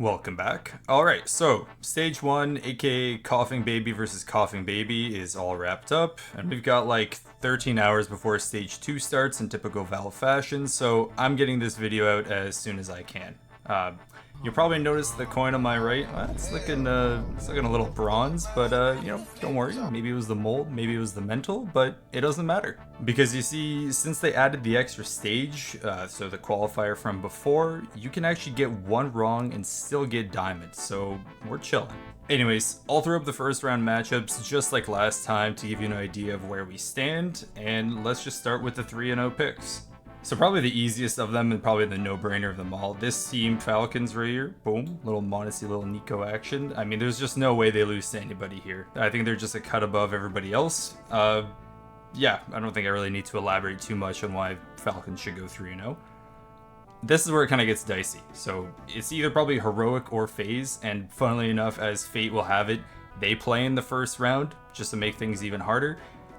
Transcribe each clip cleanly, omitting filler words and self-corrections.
Welcome back. Alright, so stage 1, aka Coughing Baby versus Coughing Baby, is all wrapped up, and we've got like 13 hours before stage 2 starts in typical Valve fashion, so I'm getting this video out as soon as I can. You'll probably notice the coin on my right. It's looking a little bronze, but don't worry. Maybe it was the mold, maybe it was the mental, but it doesn't matter. Because you see, since they added the extra stage, so the qualifier from before, you can actually get one wrong and still get diamonds, so we're chilling. Anyways, I'll throw up the first round matchups just like last time to give you an idea of where we stand, and let's just start with the 3-0 picks. So probably the easiest of them and probably the no-brainer of them all. This team, Falcons right here, boom, little Modesty, little Nico action. I mean, there's just no way they lose to anybody here. I think they're just a cut above everybody else. Yeah, I don't think I really need to elaborate too much on why Falcons should go 3-0. This is where it kind of gets dicey. So it's either probably Heroic or FaZe, and funnily enough, as fate will have it, they play in the first round just to make things even harder.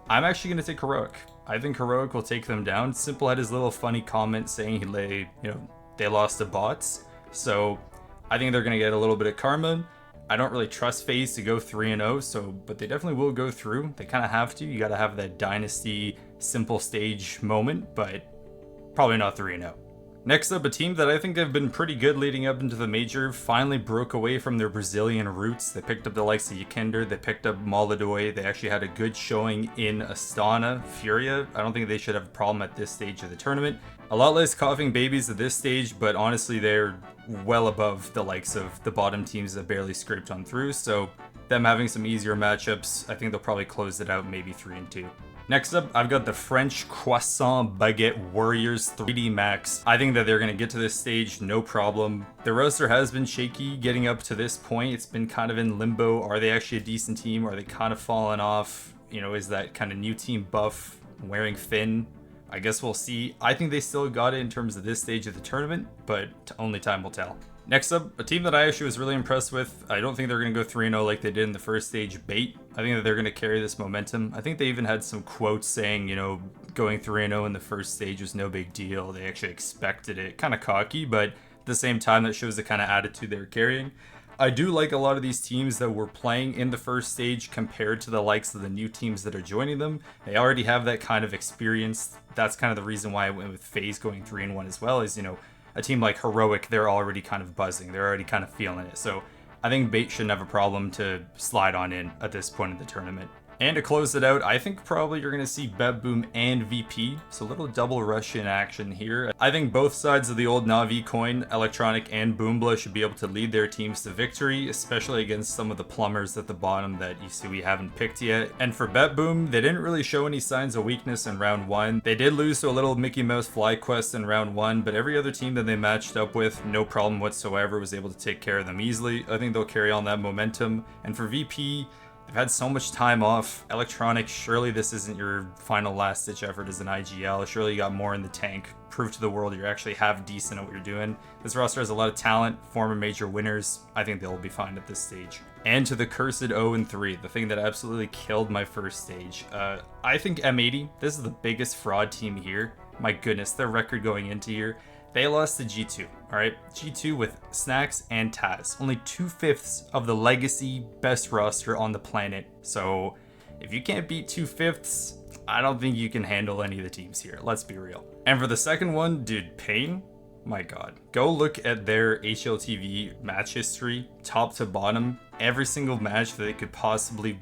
I'm actually going to take Heroic. I think Heroic will take them down. Simple had his little funny comment saying they lost to bots. So I think they're going to get a little bit of karma. I don't really trust FaZe to go 3-0, but they definitely will go through. They kind of have to. You got to have that Dynasty simple stage moment, but probably not 3-0. Next up, a team that I think have been pretty good leading up into the major finally broke away from their Brazilian roots. They picked up the likes of Yekender, they picked up Moladoy, they actually had a good showing in Astana, Furia. I don't think they should have a problem at this stage of the tournament. A lot less Coughing Babies at this stage, but honestly they're well above the likes of the bottom teams that barely scraped on through, so them having some easier matchups, I think they'll probably close it out maybe 3-2. Next up, I've got the French Croissant Baguette Warriors 3D Max. I think that they're going to get to this stage no problem. The roster has been shaky getting up to this point. It's been kind of in limbo. Are they actually a decent team? Are they kind of falling off? Is that kind of new team buff wearing thin? I guess we'll see. I think they still got it in terms of this stage of the tournament, but only time will tell. Next up, a team that I actually was really impressed with. I don't think they're going to go 3-0 like they did in the first stage, Bait. I think that they're going to carry this momentum. I think they even had some quotes saying, going 3-0 in the first stage was no big deal. They actually expected it. Kind of cocky, but at the same time, that shows the kind of attitude they're carrying. I do like a lot of these teams that were playing in the first stage compared to the likes of the new teams that are joining them. They already have that kind of experience. That's kind of the reason why I went with FaZe going 3-1 as well, is, a team like Heroic, they're already kind of buzzing. They're already kind of feeling it. So I think Bait shouldn't have a problem to slide on in at this point in the tournament. And to close it out, I think probably you're going to see Beboom and VP. So a little double rush in action here. I think both sides of the old Na'Vi coin, Electronic and Boombla, should be able to lead their teams to victory, especially against some of the plumbers at the bottom that you see we haven't picked yet. And for Beboom, they didn't really show any signs of weakness in round 1. They did lose to a little Mickey Mouse Fly Quest in round 1, but every other team that they matched up with, no problem whatsoever, was able to take care of them easily. I think they'll carry on that momentum. And for VP, they've had so much time off. Electronic, surely this isn't your final last-ditch effort as an IGL. Surely you got more in the tank. Prove to the world you're actually half decent at what you're doing. This roster has a lot of talent, former major winners. I think they'll be fine at this stage. And to the cursed 0-3, the thing that absolutely killed my first stage. I think M80, this is the biggest fraud team here. My goodness, their record going into here. They lost to G2, alright? G2 with Snacks and Taz. Only 2/5 of the legacy best roster on the planet. So if you can't beat 2/5, I don't think you can handle any of the teams here. Let's be real. And for the second one, dude, Pain? My god. Go look at their HLTV match history, top to bottom. Every single match that they could possibly,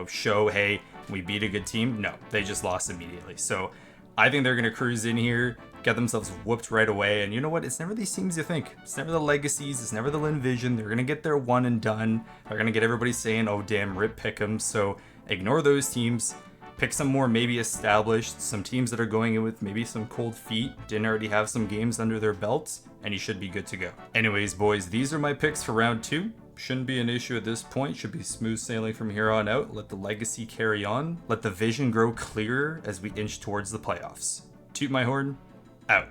show, hey, we beat a good team. No, they just lost immediately. So I think they're going to cruise in here, get themselves whooped right away. And you know what? It's never these teams you think. It's never the Legacies. It's never the Linvision. They're going to get their one and done. They're going to get everybody saying, oh, damn, rip pick'em. So ignore those teams. Pick some more maybe established, some teams that are going in with maybe some cold feet, didn't already have some games under their belts, and you should be good to go. Anyways, boys, these are my picks for round 2. Shouldn't be an issue at this point. Should be smooth sailing from here on out. Let the legacy carry on. Let the vision grow clearer as we inch towards the playoffs. Toot my horn, out.